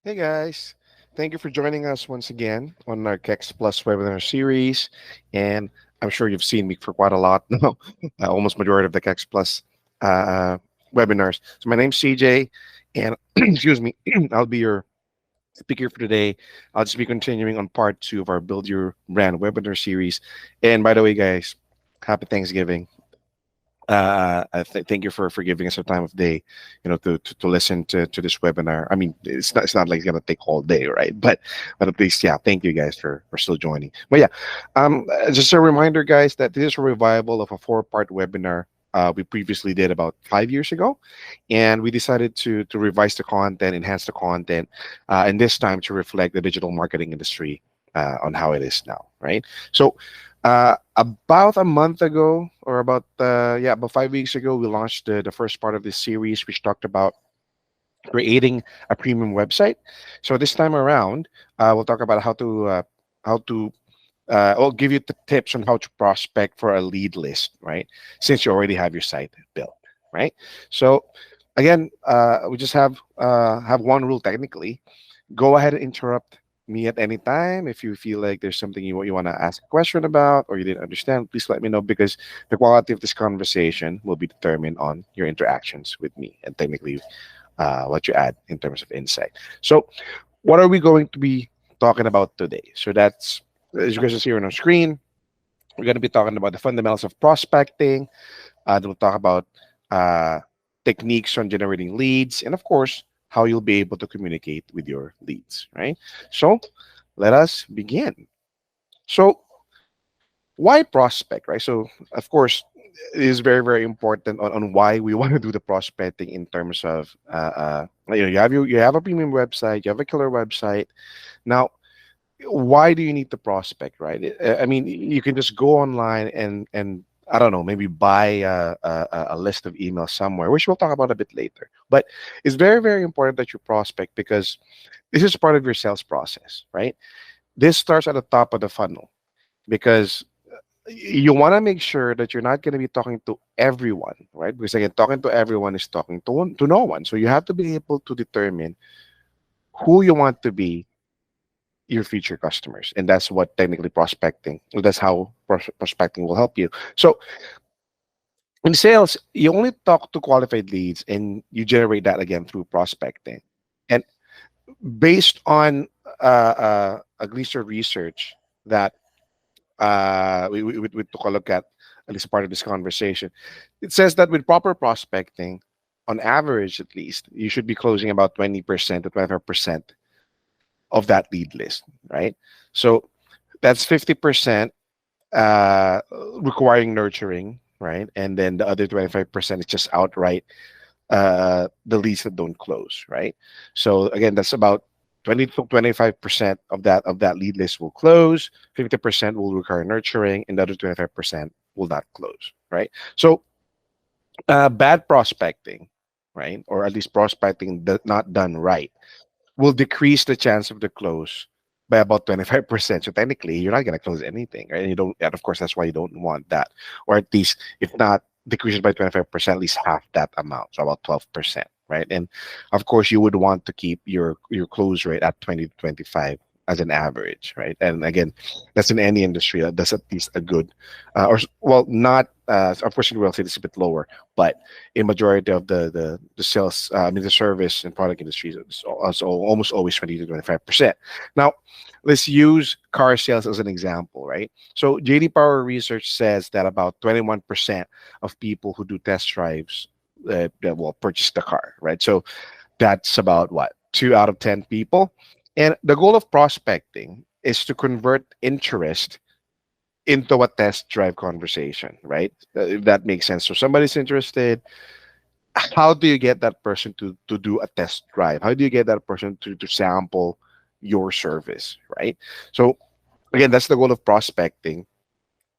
Hey guys, thank you for joining us once again on our KEX Plus webinar series. And I'm sure you've seen me for quite a lot now, almost majority of the KEX Plus uh, webinars. So my name's CJ, and excuse me, I'll be your speaker for today. I'll just be continuing on part two of our Build Your Brand webinar series. And by the way, guys, happy Thanksgiving. Thank you for giving us some time of day, to listen to this webinar. I mean, it's not like it's gonna take all day, right? But at least, yeah, thank you guys for still joining. But yeah, just a reminder, guys, that this is a revival of a four-part webinar we previously did about 5 years ago, and we decided to revise the content, enhance the content, and this time to reflect the digital marketing industry on how it is now, right? So about a month ago, or about 5 weeks ago, we launched the first part of this series, which talked about creating a premium website. So this time around, we'll talk about how to I'll give you the tips on how to prospect for a lead list, right? Since you already have your site built, right? So again, we just have one rule technically. Go ahead and interrupt me at any time if you feel like there's something you want to ask a question about or you didn't understand. Please let me know, because the quality of this conversation will be determined on your interactions with me and technically what you add in terms of insight. So what are we going to be talking about today? So that's, as you guys can see on our screen, we're going to be talking about the fundamentals of prospecting. Then we'll talk about uh, techniques on generating leads, and of course, how you'll be able to communicate with your leads, right? So let us begin. So why prospect, right? So of course, it is very, very important on why we want to do the prospecting in terms of you have a premium website, you have a killer website. Now, why do you need to prospect, right? I mean, you can just go online and I don't know, maybe buy a list of emails somewhere, which we'll talk about a bit later. But it's very, very important that you prospect, because this is part of your sales process, right? This starts at the top of the funnel, because you want to make sure that you're not going to be talking to everyone, right? Because again, talking to everyone is talking to no one. So you have to be able to determine who you want to be your future customers, and that's what technically prospecting, that's how prospecting will help you. So in sales, you only talk to qualified leads and you generate that again through prospecting. And based on at least a research that we took a look at least part of this conversation, it says that with proper prospecting, on average at least, you should be closing about 20% to 25% of that lead list, right? So that's 50% uh, requiring nurturing, right? And then the other 25% is just outright the leads that don't close, right? So again, that's about 20 to 25% of that lead list will close, 50% will require nurturing, and the other 25% will not close, right? So bad prospecting, right? Or at least prospecting not done right will decrease the chance of the close by about 25%. So technically, you're not going to close anything, right? And you don't, and of course, that's why you don't want that. Or at least, if not decreases by 25%, at least half that amount, so about 12%, right? And of course, you would want to keep your close rate at 20 to 25 as an average, right? And again, that's in any industry. That's at least a good, well, not, of course, in real estate it's a bit lower, but in majority of the sales, I mean the service and product industries, it's also almost always 20 to 25%. Now, let's use car sales as an example, right? So JD Power research says that about 21% of people who do test drives that will purchase the car, right? So that's about what, 2 out of 10 people. And the goal of prospecting is to convert interest into a test drive conversation, right? If that makes sense. So somebody's interested, how do you get that person to do a test drive? How do you get that person to sample your service, right? So again, that's the goal of prospecting.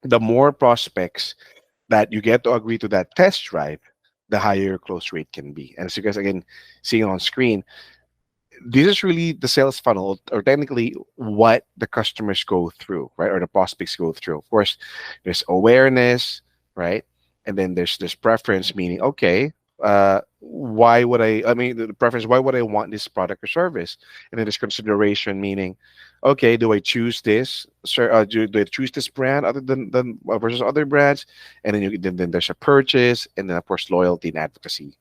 The more prospects that you get to agree to that test drive, the higher your close rate can be. And as you guys again seeing on screen, this is really the sales funnel, or technically what the customers go through, right? Or the prospects go through. Of course, there's awareness, right? And then there's this preference, meaning, okay, why would I mean, the preference, why would I want this product or service? And then there's consideration, meaning, okay, do I choose this, sir? Do I choose this brand other than versus other brands? And then then there's a purchase, and then of course loyalty and advocacy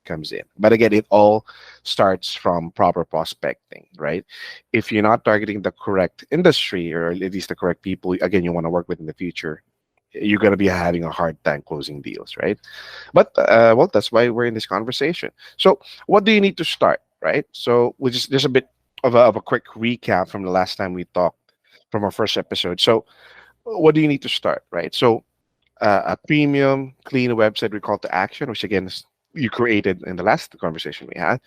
comes in. But again, it all starts from proper prospecting, right? If you're not targeting the correct industry, or at least the correct people, again, you want to work with in the future, you're going to be having a hard time closing deals, right? But well, that's why we're in this conversation. So what do you need to start, right? So we just a bit of a quick recap from the last time we talked, from our first episode. So what do you need to start, right? So a premium, clean website with call to action, which again is you created in the last conversation we had.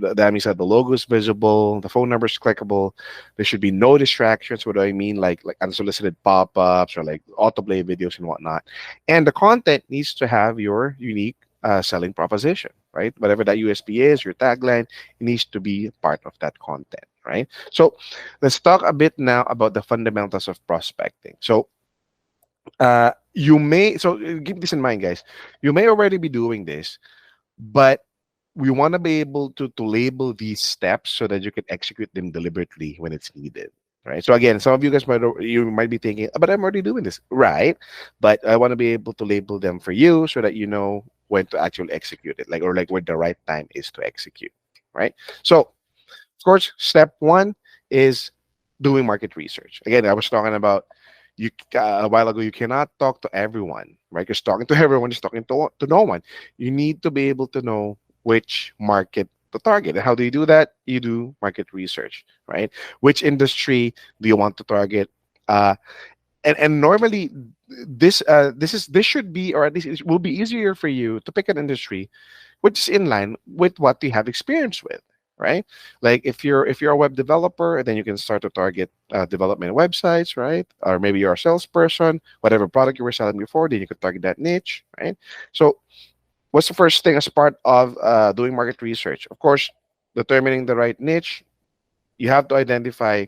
That means that the logo is visible, the phone number is clickable. There should be no distractions. What do I mean? Like unsolicited pop-ups or like autoplay videos and whatnot. And the content needs to have your unique selling proposition, right? Whatever that USP is, your tagline, it needs to be part of that content, right? So let's talk a bit now about the fundamentals of prospecting. So you may, so keep this in mind, guys. You may already be doing this, but we want to be able to label these steps so that you can execute them deliberately when it's needed, right? So again, some of you guys might be thinking, "Ah, but I'm already doing this," right? But I want to be able to label them for you so that you know when to actually execute it, like, or like when the right time is to execute, right? So of course, step one is doing market research. Again, I was talking about, you a while ago. You cannot talk to everyone, right? Because talking to everyone is talking to no one. You need to be able to know which market to target. And how do you do that? You do market research, right? Which industry do you want to target? Uh, and normally this should be, or at least it will be easier for you to pick an industry which is in line with what you have experience with, right? Like if you're a web developer, then you can start to target development websites, right? Or maybe you're a salesperson, whatever product you were selling before, then you could target that niche, right? So what's the first thing as part of doing market research? Of course, determining the right niche. You have to identify,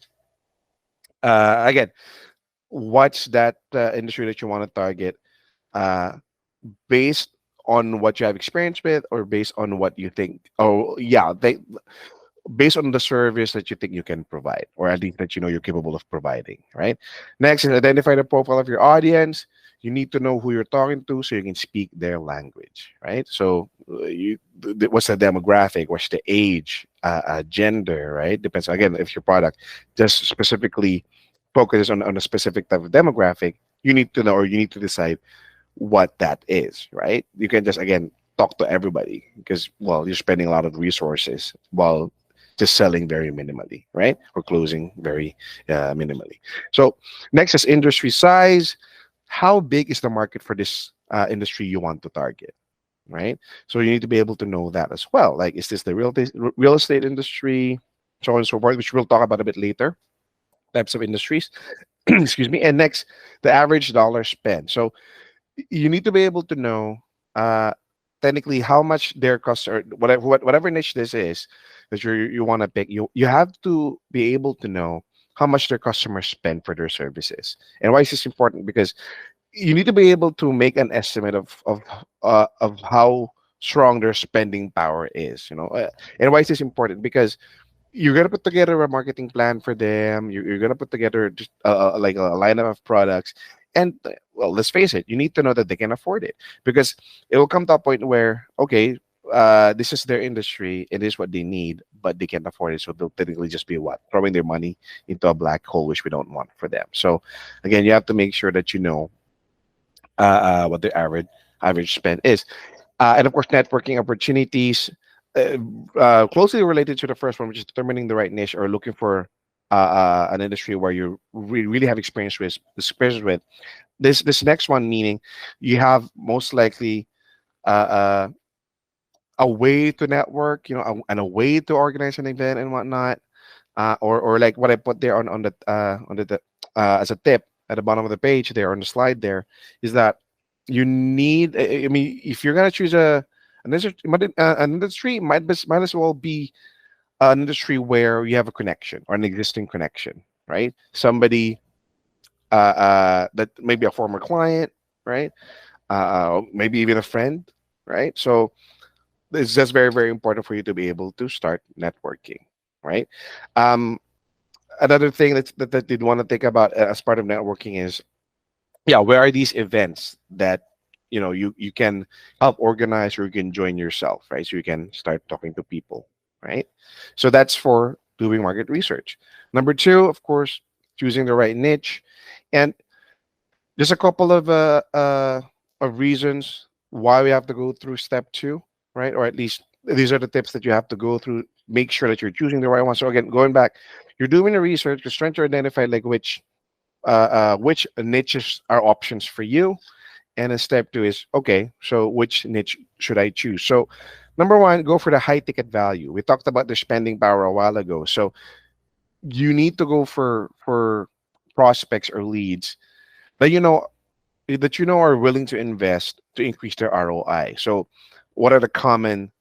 again, what's that industry that you want to target, uh, based on what you have experience with, or based on what you think, oh yeah, based on the service that you think you can provide, or at least that you know you're capable of providing, right? Next is identify the profile of your audience. You need to know who you're talking to so you can speak their language, right? So what's the demographic, what's the age, gender, right? Depends, again, if your product just specifically focuses on a specific type of demographic, you need to know, or you need to decide what that is, right? You can just, again, talk to everybody because, well, you're spending a lot of resources while just selling very minimally, right? Or closing very minimally. So next is industry size. How big is the market for this industry you want to target, right? So you need to be able to know that as well. Like, is this the real estate industry, so on and so forth, which we'll talk about a bit later, types of industries. Excuse me. And next, the average dollar spent. So you need to be able to know, uh, technically, how much their customer, whatever niche this is that you want to pick, you have to be able to know how much their customers spend for their services. And why is this important? Because you need to be able to make an estimate of how strong their spending power is. And why is this important? Because you're gonna put together a marketing plan for them. You're gonna put together just like a lineup of products, and well, let's face it, you need to know that they can afford it, because it will come to a point where, okay, this is their industry, it is what they need, but they can't afford it, so they'll technically just be what, throwing their money into a black hole, which we don't want for them. So again, you have to make sure that you know what their average spend is. And of course, networking opportunities, uh, closely related to the first one, which is determining the right niche, or looking for an industry where you really have experience with. This next one, meaning you have most likely uh, a way to network, and a way to organize an event and whatnot, or like what I put there on the as a tip at the bottom of the page there on the slide there, is that you need. I mean, if you're gonna choose an industry, might as well be an industry where you have a connection, or an existing connection, right? Somebody that may be a former client, right? Maybe even a friend, right? So it's just very, very important for you to be able to start networking, right? Um, Another thing that you'd want to think about as part of networking is, yeah, where are these events that you can help organize, or you can join yourself, right? So you can start talking to people, right? So that's for doing market research. Number two, of course, choosing the right niche. And just a couple of reasons why we have to go through step two, right? Or at least these are the tips that you have to go through. Make sure that you're choosing the right one. So again, going back, you're doing the research, you're trying to identify like which niches are options for you. And then step two is, okay, so which niche should I choose? So number one, go for the high ticket value. We talked about the spending power a while ago. So you need to go for prospects or leads that are willing to invest to increase their ROI. So, what are the common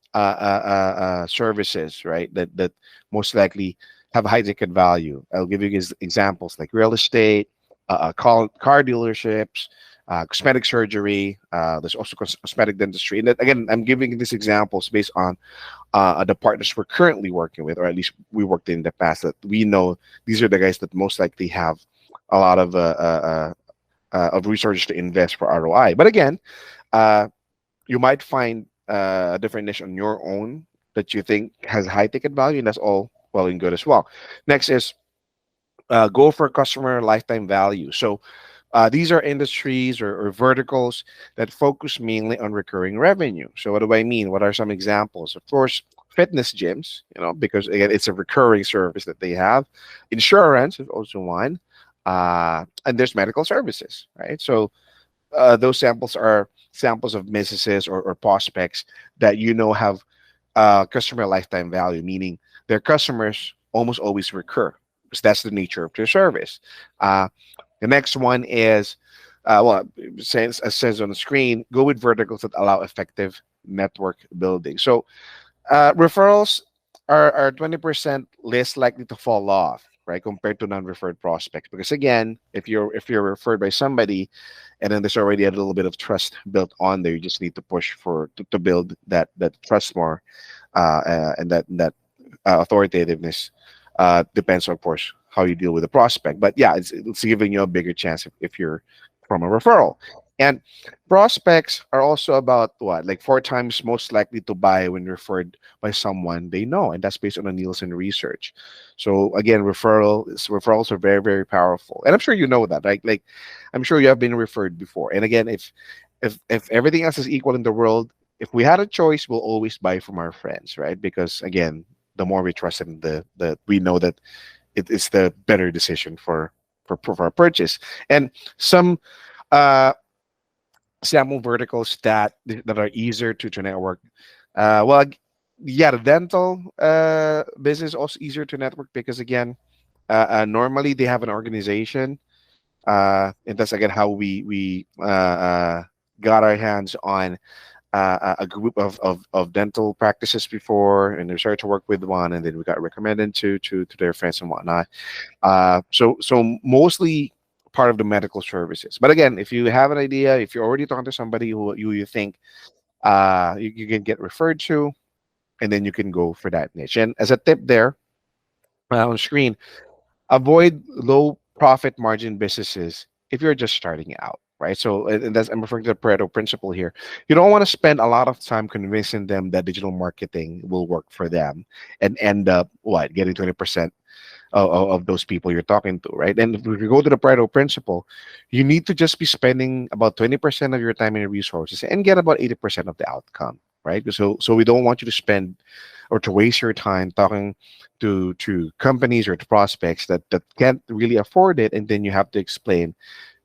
services, right? That most likely have high ticket value. I'll give you examples like real estate, car dealerships, cosmetic surgery. There's also cosmetic dentistry. And that, again, I'm giving these examples based on the partners we're currently working with, or at least we worked in the past. That we know these are the guys that most likely have a lot of resources to invest for ROI. But again, uh, you might find a different niche on your own that you think has high ticket value, and that's all well and good as well. Next is go for customer lifetime value. So these are industries or verticals that focus mainly on recurring revenue. So what do I mean? What are some examples? Of course, fitness gyms, because again, it's a recurring service that they have. Insurance is also one. And there's medical services, right? So those samples are samples of businesses or prospects that have customer lifetime value, meaning their customers almost always recur because that's the nature of their service. Uh, the next one is, well, since as says on the screen, go with verticals that allow effective network building. So referrals are 20% less likely to fall off, right, compared to non-referred prospects. Because again, if you're referred by somebody, and then there's already a little bit of trust built on there, you just need to push to build that trust more, and that authoritativeness depends, of course, how you deal with the prospect. But yeah, it's giving you a bigger chance if you're from a referral. And prospects are also about what, like four times most likely to buy when referred by someone they know, and that's based on a Nielsen research. So again, referrals are very, very powerful, and I'm sure you know that, right? Like, I'm sure you have been referred before. And again, if everything else is equal in the world, if we had a choice, we'll always buy from our friends, right? Because again, the more we trust them, the we know that it is the better decision for our purchase. And some uh, sample verticals that are easier to network. Well, yeah, the dental business is also easier to network because again, normally they have an organization, and that's again how we got our hands on a group of dental practices before, and they started to work with one, and then we got recommended to their friends and whatnot. So mostly part of the medical services. But again, if you have an idea, if you're already talking to somebody who you think you can get referred to, and then you can go for that niche. And as a tip there on screen, avoid low profit margin businesses if you're just starting out, right? So, and that's, I'm referring to the Pareto principle here. You don't want to spend a lot of time convincing them that digital marketing will work for them and end up what, getting 20% of those people you're talking to, right? And if you go to the Pareto principle, you need to just be spending about 20% of your time and resources and get about 80% of the outcome, right? So we don't want you to spend or to waste your time talking to companies or to prospects that can't really afford it, and then you have to explain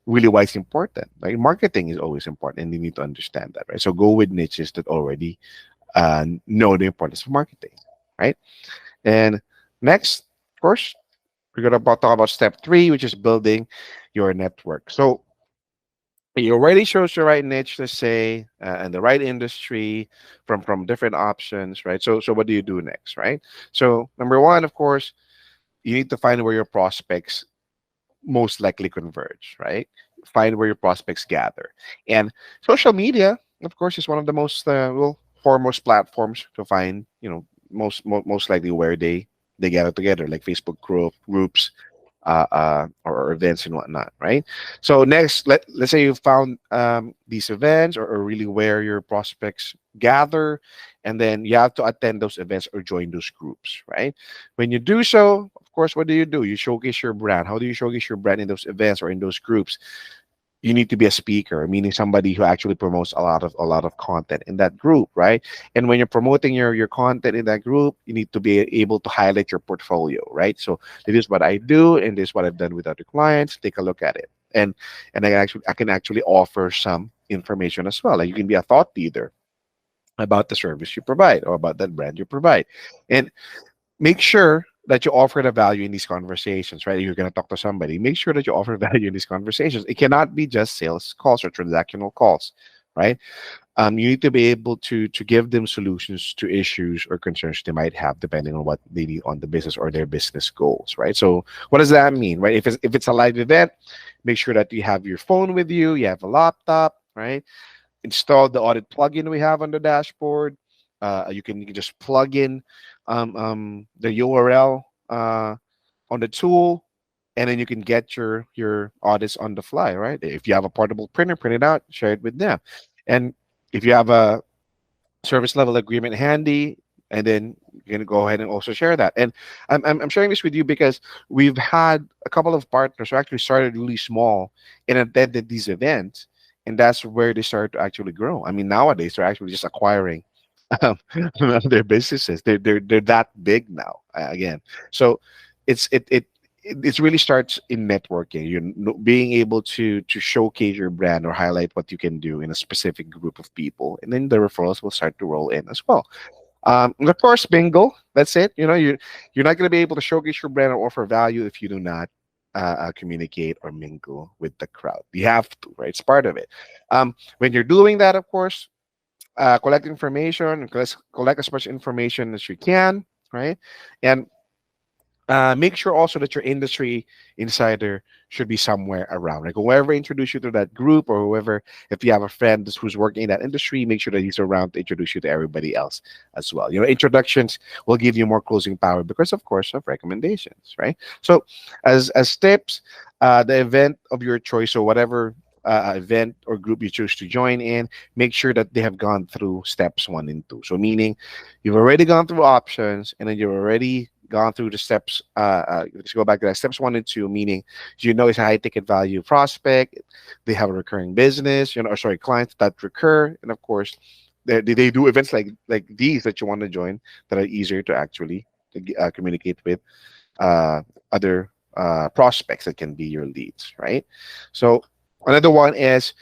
really why it's important. Like, marketing is always important, and you need to understand that, right? So go with niches that already know the importance of marketing, right? And next, of course, we're gonna talk about step three, which is building your network. So you already chose the right niche, let's say, and the right industry from different options, right? So what do you do next, right? So number one, of course, you need to find where your prospects most likely converge, right? Find where your prospects gather, and social media, of course, is one of the most foremost platforms to find, most likely where they gather together, like Facebook groups, or events and whatnot, right? So next, let's say you found these events, or really where your prospects gather, and then you have to attend those events or join those groups, right? When you do so, of course, what do? You showcase your brand. How do you showcase your brand in those events or in those groups? You need to be a speaker, meaning somebody who actually promotes a lot of content in that group, right? And when you're promoting your content in that group, you need to be able to highlight your portfolio, right? So this is what I do, and this is what I've done with other clients. Take a look at it, and I can actually offer some information as well. Like, you can be a thought leader about the service you provide or about that brand you provide, and make sure that you offer the value in these conversations, right? You're going to talk to somebody. Make sure that you offer value in these conversations. It cannot be just sales calls or transactional calls, right? You need to be able to give them solutions to issues or concerns they might have, depending on what they need on the business or their business goals, right? So, what does that mean, right? If it's a live event, make sure that you have your phone with you, you have a laptop, right? Install the audit plugin we have on the dashboard. You can just plug in the URL on the tool, and then you can get your audits on the fly, right? If you have a portable printer, print it out, share it with them. And if you have a service level agreement handy, and then you're gonna go ahead and also share that. And I'm sharing this with you because we've had a couple of partners who actually started really small and attended these events, and that's where they start to actually grow. I mean, nowadays they're actually just acquiring um, their businesses. They're that big now. Again, so it's it really starts in networking. Being able to showcase your brand or highlight what you can do in a specific group of people, and then the referrals will start to roll in as well. And of course, bingo. That's it. You're not going to be able to showcase your brand or offer value if you do not communicate or mingle with the crowd. You have to, right? It's part of it. When you're doing that, of course, collect information, collect as much information as you can, right? And make sure also that your industry insider should be somewhere around. Like, whoever introduced you to that group, or whoever, if you have a friend who's working in that industry, make sure that he's around to introduce you to everybody else as well. Introductions will give you more closing power because, of course, of recommendations, right? So, as tips, the event of your choice, or whatever event or group you choose to join in, make sure that they have gone through steps 1 and 2. So, meaning you've already gone through options, and then you've already gone through the steps. Let's go back to that. Steps 1 and 2, meaning it's a high ticket value prospect. They have a recurring business, or sorry, clients that recur, and of course, they do events like these that you want to join, that are easier to actually communicate with other prospects that can be your leads, right? So another one is,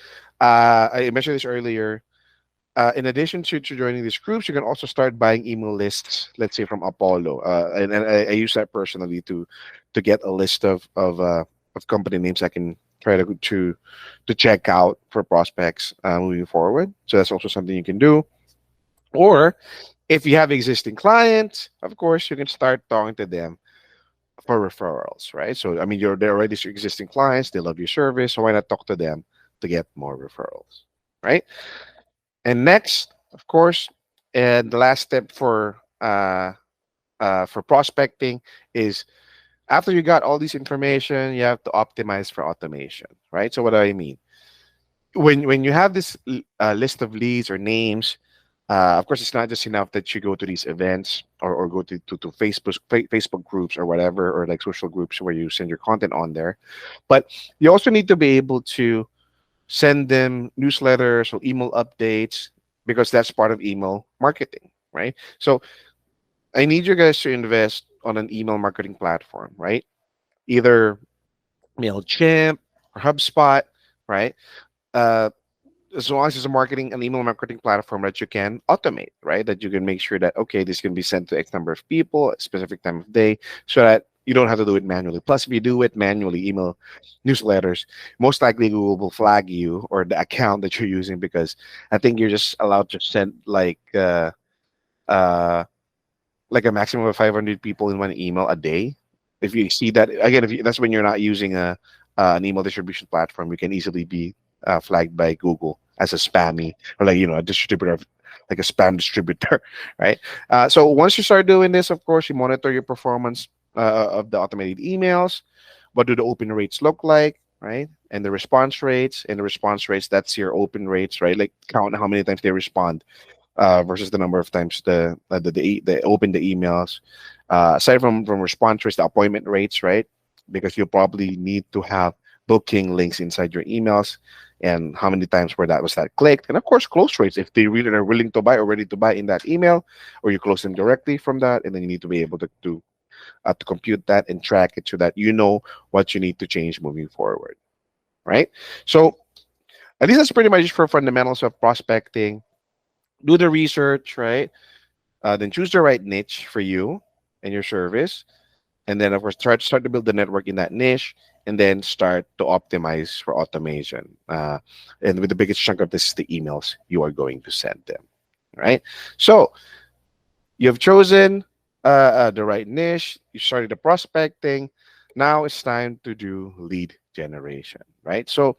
I mentioned this earlier. In addition to joining these groups, you can also start buying email lists. Let's say from Apollo, and I use that personally to get a list of company names I can try to check out for prospects moving forward. So that's also something you can do. Or if you have existing clients, of course, you can start talking to them for referrals, right? So I mean, they're already your existing clients. They love your service, so why not talk to them to get more referrals, right? And next, of course, and the last step for prospecting is, after you got all this information, you have to optimize for automation, right? So what do I mean? When you have this list of leads or names, of course, it's not just enough that you go to these events, or go to Facebook groups or whatever, or like social groups where you send your content on there, but you also need to be able to send them newsletters or email updates, because that's part of email marketing, right? So I need you guys to invest on an email marketing platform, right? Either MailChimp or HubSpot, right? Uh, as long as it's an email marketing platform that you can automate, right? That you can make sure that, okay, this can be sent to X number of people at a specific time of day, so that you don't have to do it manually. Plus, if you do it manually, email newsletters, most likely Google will flag you, or the account that you're using, because I think you're just allowed to send uh, like a maximum of 500 people in one email a day. If you see that, again, that's when you're not using an email distribution platform, you can easily be flagged by Google as a spammy, or like, a distributor like a spam distributor, right? So once you start doing this, of course, you monitor your performance of the automated emails. What do the open rates look like, right? And the response rates, that's your open rates, right? Like count how many times they respond versus the number of times they open the emails. Aside from response rates, the appointment rates, right? Because you'll probably need to have booking links inside your emails, and how many times where that was that clicked, and of course close rates if they really are willing to buy or ready to buy in that email, or you close them directly from that, and then you need to be able to compute that and track it so that you know what you need to change moving forward, right? So at least that's pretty much for fundamentals of prospecting. Do the research, right? Then choose the right niche for you and your service, and then of course start to build the network in that niche, and then start to optimize for automation. And with the biggest chunk of this is the emails you are going to send them, right? So you've chosen the right niche. You started the prospecting. Now it's time to do lead generation, right? So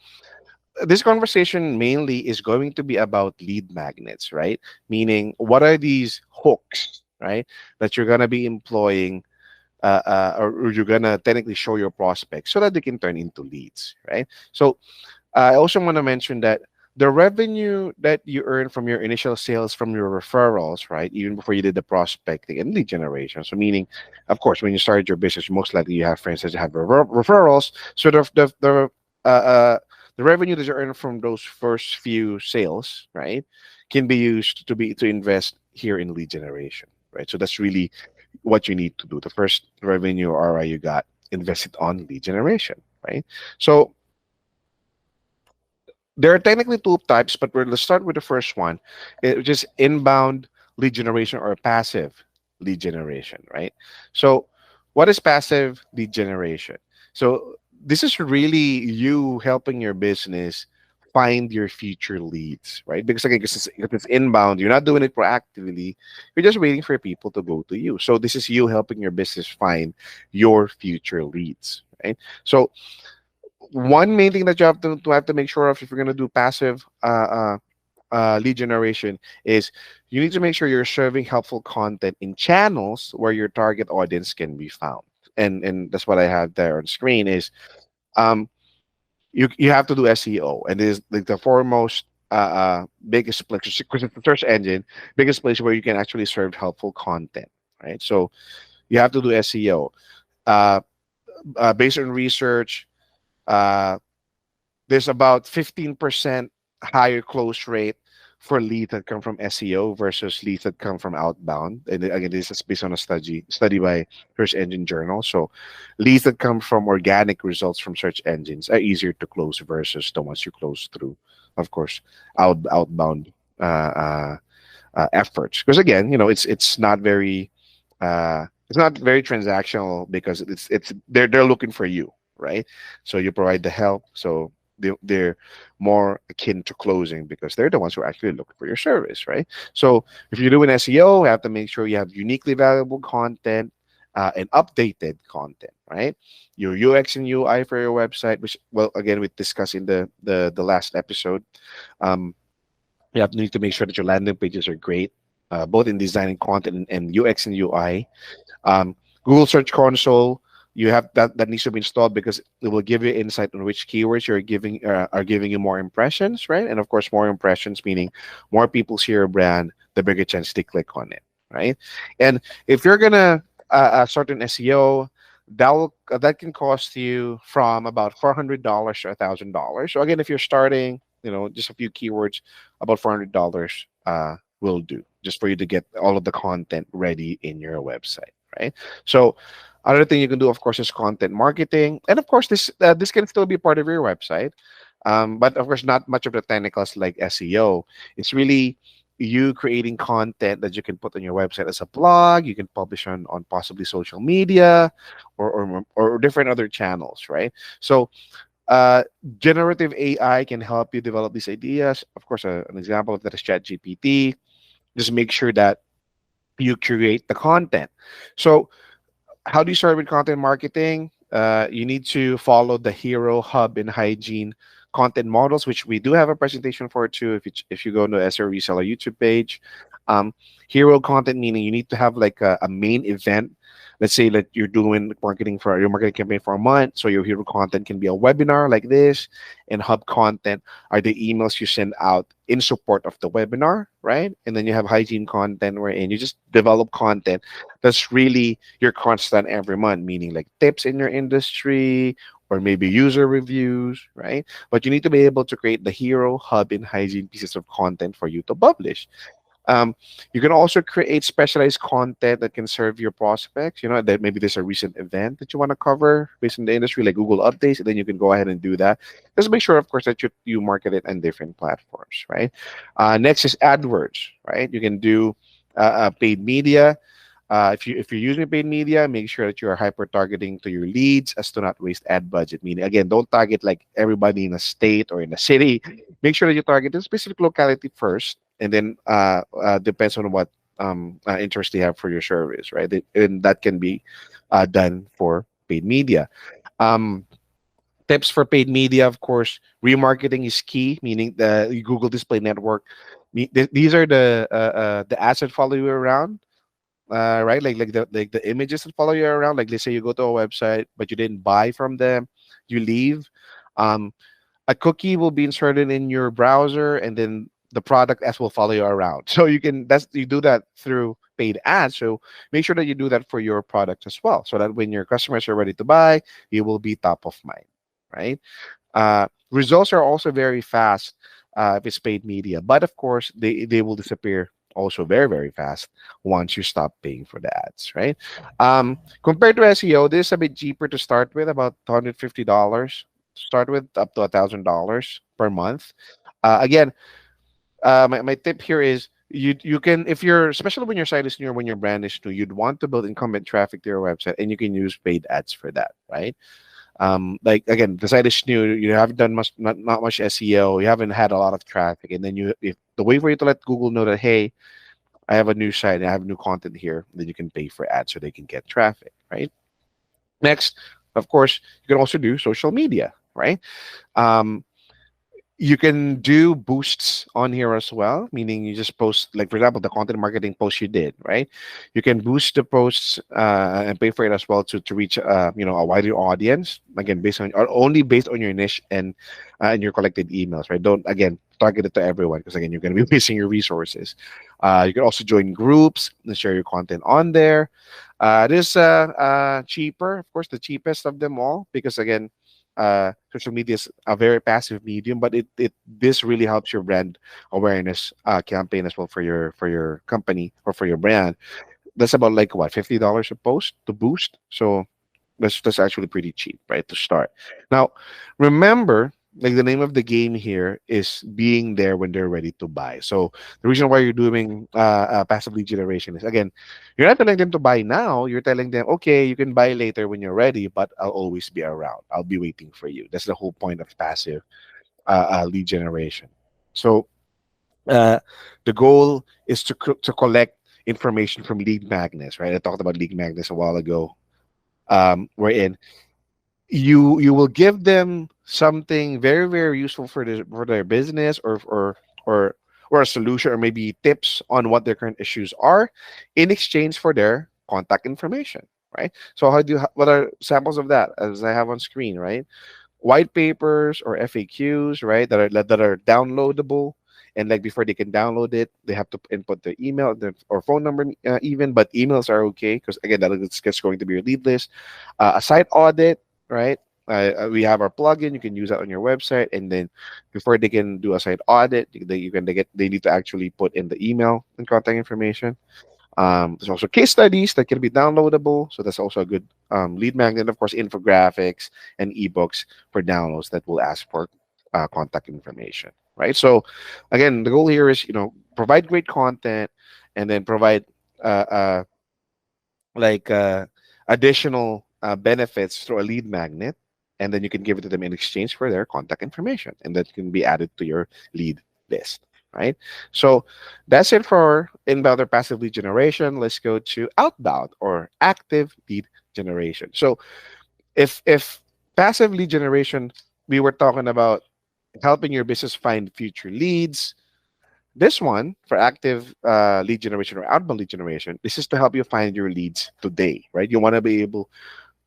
this conversation mainly is going to be about lead magnets, right? Meaning, what are these hooks, right, that you're gonna be employing, or you're gonna technically show your prospects so that they can turn into leads, right? So I also want to mention that the revenue that you earn from your initial sales from your referrals, right, even before you did the prospecting and lead generation. So, meaning, of course, when you started your business, most likely you have friends that have referrals. So the revenue that you earn from those first few sales, right, can be used to invest here in lead generation, right? So that's really what you need to do. The first revenue ROI you got, invest it on lead generation, right? So there are technically two types, but let's start with the first one, which is inbound lead generation or passive lead generation, right? So, what is passive lead generation? So, this is really you helping your business find your future leads, right? Because again, if it's inbound, you're not doing it proactively, you're just waiting for people to go to you. So, this is you helping your business find your future leads, right? So, one main thing that you have to make sure of if you're going to do passive lead generation is you need to make sure you're serving helpful content in channels where your target audience can be found. And that's what I have there on screen is um you have to do SEO, and it is like the foremost biggest place because it's the search engine, biggest place where you can actually serve helpful content, right? So you have to do SEO. uh, Based on research, uh, there's about 15% higher close rate for leads that come from SEO versus leads that come from outbound. And again, this is based on a study by Search Engine Journal. So leads that come from organic results from search engines are easier to close versus the ones you close through, of course, outbound uh, uh, efforts. Because again, it's not very transactional because they're looking for you, right? So you provide the help, so they're more akin to closing because they're the ones who are actually looking for your service, right? So if you're doing SEO, you have to make sure you have uniquely valuable content and updated content, right? Your UX and UI for your website, which, well, again, we discussed in the last episode. um, you have to need to make sure that your landing pages are great, both in designing content and UX and UI. um, Google Search Console, you have that needs to be installed because it will give you insight on which keywords you're giving are giving you more impressions, right? And of course, more impressions meaning more people see your brand, the bigger chance they click on it, right? And if you're gonna start an SEO, that can cost you from about $400 to $1,000. So again, if you're starting, just a few keywords, about $400 will do just for you to get all of the content ready in your website, right? So other thing you can do, of course, is content marketing, and of course, this can still be part of your website, but of course, not much of the technicals like SEO. It's really you creating content that you can put on your website as a blog. You can publish on possibly social media, or different other channels, right? So uh, generative AI can help you develop these ideas. Of course, an example of that is ChatGPT. Just make sure that you curate the content. So how do you start with content marketing? You need to follow the Hero Hub and Hygiene content models, which we do have a presentation for too. If you go to SEO Reseller YouTube page, um, hero content meaning you need to have like a main event. Let's say that you're doing marketing for your marketing campaign for a month, so your hero content can be a webinar like this, and hub content are the emails you send out in support of the webinar, right? And then you have hygiene content wherein you just develop content that's really your constant every month, meaning like tips in your industry or maybe user reviews, right? But you need to be able to create the hero, hub, and hygiene pieces of content for you to publish. um, you can also create specialized content that can serve your prospects. You know, that maybe there's a recent event that you want to cover based on the industry, like Google updates, and then you can go ahead and do that. Just make sure, of course, that you market it on different platforms, right? Next is AdWords, right? You can do paid media. If you're using paid media, make sure that you are hyper targeting to your leads as to not waste ad budget. Meaning, again, don't target like everybody in a state or in a city. Make sure that you target a specific locality first, and then depends on what interest they have for your service, right? And that can be done for paid media. Um, Tips for paid media, of course, remarketing is key. Meaning the Google Display Network. These are the ads that follow you around, right? Like the images that follow you around. Like let's say you go to a website, but you didn't buy from them, you leave. Um, a cookie will be inserted in your browser, and then the product as will follow you around. So you do that through paid ads. So make sure that you do that for your product as well, so that when your customers are ready to buy, you will be top of mind, right? Results are also very fast if it's paid media, but of course they will disappear also very very fast once you stop paying for the ads, right? Compared to SEO, this is a bit cheaper to start with, about $150 to start with, up to $1,000 per month. Again, my tip here is you can, if you're, especially when your site is new or when your brand is new, you'd want to build incumbent traffic to your website, and you can use paid ads for that, right? Like again, the site is new, you haven't done much, not much SEO, you haven't had a lot of traffic, and then if the way for you to let Google know that, hey, I have a new site and I have new content here, then you can pay for ads so they can get traffic, right? Next, of course, you can also do social media, right? um, you can do boosts on here as well, meaning you just post, like for example, the content marketing post you did, right? You can boost the posts and pay for it as well to reach a wider audience, again based on, or only based on your niche and your collected emails, right? Don't, again, target it to everyone, because again, you're going to be wasting your resources. You can also join groups and share your content on there. This cheaper, of course, the cheapest of them all, because again, social media is a very passive medium, but it this really helps your brand awareness campaign as well for your company or for your brand. That's about like what, $50 a post to boost. So that's actually pretty cheap, right, to start. Now, remember, like the name of the game here is being there when they're ready to buy. So the reason why you're doing passive lead generation is, again, you're not telling them to buy now. You're telling them, okay, you can buy later when you're ready, but I'll always be around. I'll be waiting for you. That's the whole point of passive lead generation. So uh, the goal is to collect information from lead magnets, right? I talked about lead magnets a while ago. Wherein you will give them something very very useful for their business, or or a solution, or maybe tips on what their current issues are, in exchange for their contact information, right? So what are samples of that, as I have on screen, right? White papers or FAQs, right? That are downloadable, and like before they can download it, they have to input their email, or phone number, even. But emails are okay, because again, that's going to be your lead list. A site audit, right? We have our plugin. You can use that on your website, and then before they can do a site audit, they need to actually put in the email and contact information. There's also case studies that can be downloadable, so that's also a good lead magnet. Of course, infographics and ebooks for downloads that will ask for contact information, right? So, again, the goal here is, provide great content, and then provide uh, uh, like additional benefits through a lead magnet, and then you can give it to them in exchange for their contact information, and that can be added to your lead list, right? So that's it for inbound or passive lead generation. Let's go to outbound or active lead generation. So if passive lead generation, we were talking about helping your business find future leads. This one for active lead generation or outbound lead generation, this is to help you find your leads today, right? You want to be able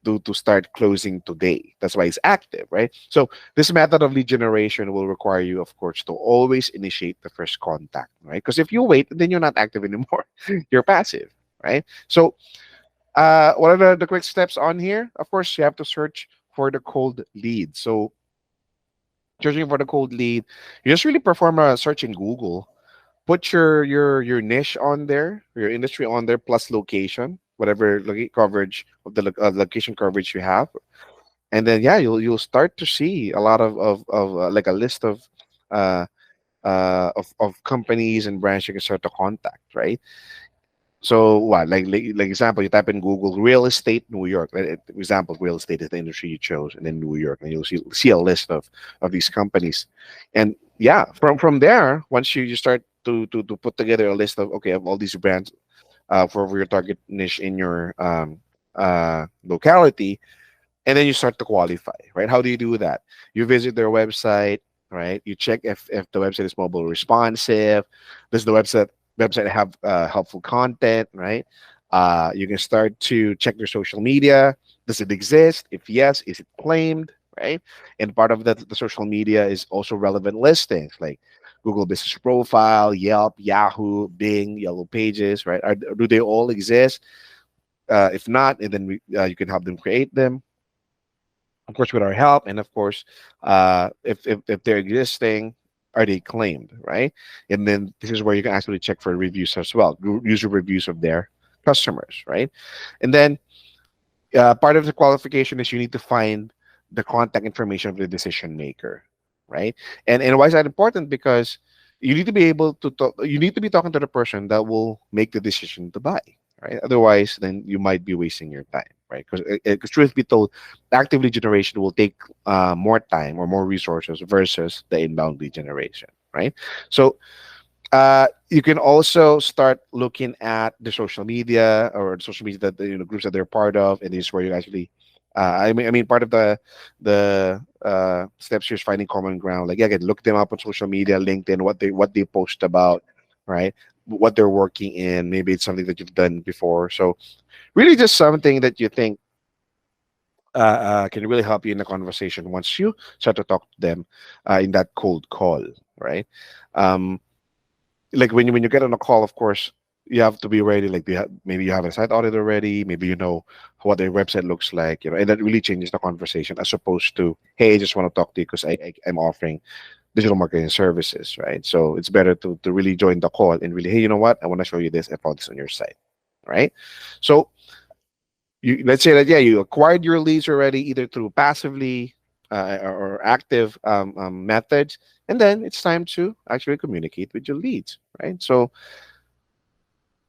to start closing today. That's why it's active, right? So this method of lead generation will require you, of course, to always initiate the first contact, right? Because if you wait, then you're not active anymore. You're passive, right? So what are the quick steps on here? Of course, you have to search for the cold lead. So searching for the cold lead, you just really perform a search in Google. Put your niche on there, your industry on there, plus location, whatever coverage of the location coverage you have, and then yeah, you'll start to see a lot of like a list uh, of companies and brands you can start to contact, right? So what, like example, you type in Google real estate New York. Example, real estate is the industry you chose, and then New York, and you'll see a list of these companies, and yeah, from there, once you start to put together a list of okay of all these brands for your target niche in your locality, and then you start to qualify, right? How do you do that? You visit their website, right? You check if the website is mobile responsive. Does the website have helpful content, right? You can start to check their social media. Does it exist? If yes, is it claimed, right? And part of the social media is also relevant listings like Google Business Profile, Yelp, Yahoo, Bing, Yellow Pages, right? Do they all exist? If not, and then you can help them create them, of course, with our help. And of course, if they're existing, are they claimed, right? And then this is where you can actually check for reviews as well, user reviews of their customers, right? And then part of the qualification is you need to find the contact information of the decision maker, right? And why is that important? Because you need to be able to talk, you need to be talking to the person that will make the decision to buy, right? Otherwise, then you might be wasting your time, right? Because truth be told, active lead generation will take more time or more resources versus the inbound lead generation, right? So you can also start looking at the social media or the social media that groups that they're part of, and this is where you actually. I mean, part of the steps here is finding common ground. Like, yeah, again, look them up on social media, LinkedIn, what they post about, right? What they're working in. Maybe it's something that you've done before. So, really, just something that you think can really help you in the conversation once you start to talk to them in that cold call, right? Um, like when you get on a call, of course, you have to be ready. Like maybe you have a site audit already. Maybe you know what their website looks like. And that really changes the conversation as opposed to, hey, I just want to talk to you because I'm offering digital marketing services, right? So it's better to really join the call and really, hey, you know what? I want to show you this. I found this on your site, right? So let's say that yeah, you acquired your leads already either through passively or active methods, and then it's time to actually communicate with your leads, right? So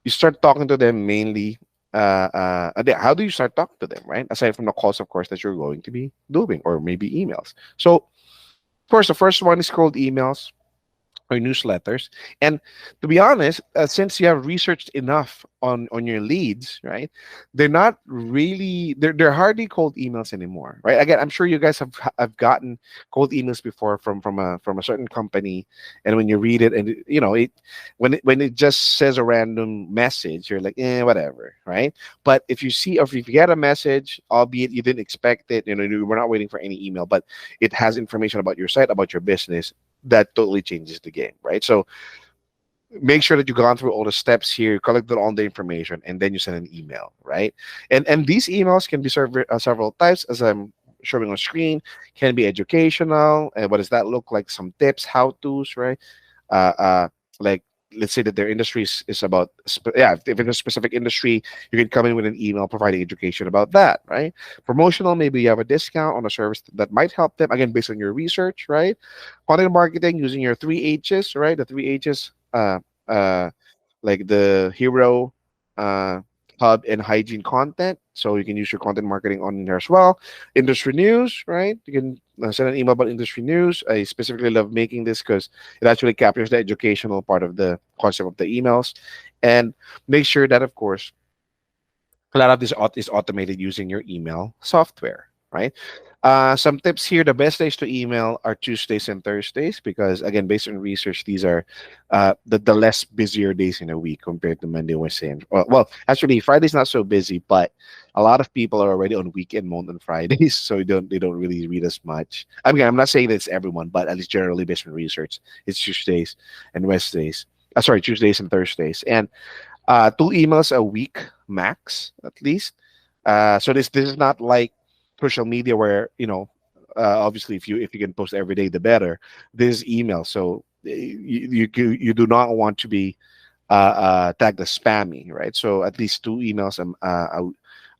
you start talking to them mainly. How do you start talking to them, right? Aside from the calls, of course, that you're going to be doing, or maybe emails. So, of course, the first one is called emails or newsletters. And to be honest, since you have researched enough on your leads, right? They're hardly cold emails anymore, right? Again, I'm sure you guys have gotten cold emails before from a certain company, and when you read it, and it when it just says a random message, you're like, whatever, right? But if you get a message, albeit you didn't expect it, you were not waiting for any email, but it has information about your site, about your business, that totally changes the game, right? So make sure that you've gone through all the steps here, collected all the information, and then you send an email, right? And these emails can be several types, as I'm showing on screen. Can be educational. And what does that look like? Some tips, how to's, right? Uh, uh, like let's say that their industry is about if it's a specific industry, you can come in with an email providing education about that, right? Promotional, maybe you have a discount on a service that might help them, again based on your research, right? Content marketing using your three H's, right? The three H's, uh like the hero, uh hub, and hygiene content. So you can use your content marketing on there as well. Industry news, right? You can send an email about industry news. I specifically love making this because it actually captures the educational part of the concept of the emails. And make sure that, of course, a lot of this is automated using your email software, right? Some tips here: the best days to email are Tuesdays and Thursdays because, again, based on research, these are the less busier days in a week compared to Monday, Wednesday, and well, actually, Friday's not so busy, but a lot of people are already on weekend mode on Fridays, so they don't really read as much. I mean, I'm not saying that it's everyone, but at least generally based on research, it's Tuesdays and Wednesdays. Sorry, Tuesdays and Thursdays, and two emails a week max at least. So this is not like social media where obviously if you can post every day the better. This is email, so you do not want to be tagged as spammy, right? So at least two emails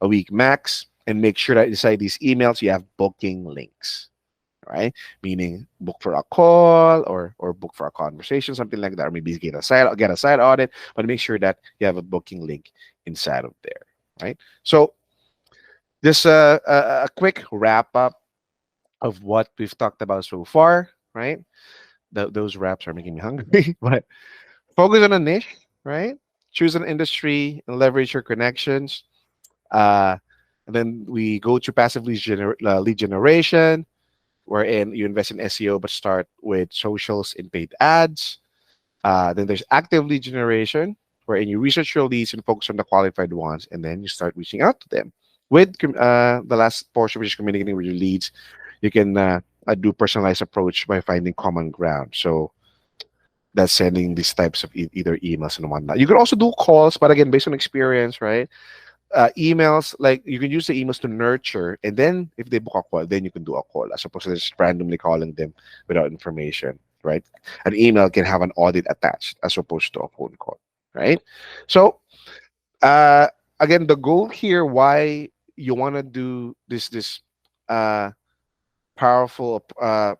a week max, and make sure that inside these emails you have booking links, right? Meaning book for a call or book for a conversation, something like that, or maybe get a side audit, but make sure that you have a booking link inside of there, right? So just a quick wrap up of what we've talked about so far, right? Those wraps are making me hungry, but focus on a niche, right? Choose an industry and leverage your connections. Uh, and then we go to passive lead generation, wherein you invest in SEO but start with socials and paid ads. Then there's active lead generation, wherein you research your leads and focus on the qualified ones, and then you start reaching out to them. With the last portion, which is communicating with your leads, you can do personalized approach by finding common ground. So that's sending these types of either emails and whatnot. You can also do calls, but again, based on experience, right? Emails, like you can use the emails to nurture, and then if they book a call, then you can do a call as opposed to just randomly calling them without information, right? An email can have an audit attached as opposed to a phone call, right? So uh again, the goal here, why you want to do this uh powerful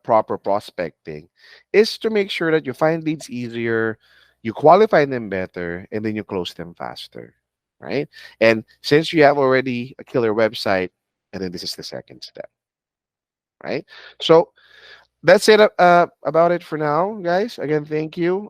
proper prospecting, is to make sure that you find leads easier, you qualify them better, and then you close them faster, right? And since you have already a killer website, and then this is the second step, right? So that's it about it for now, guys. Again, thank you.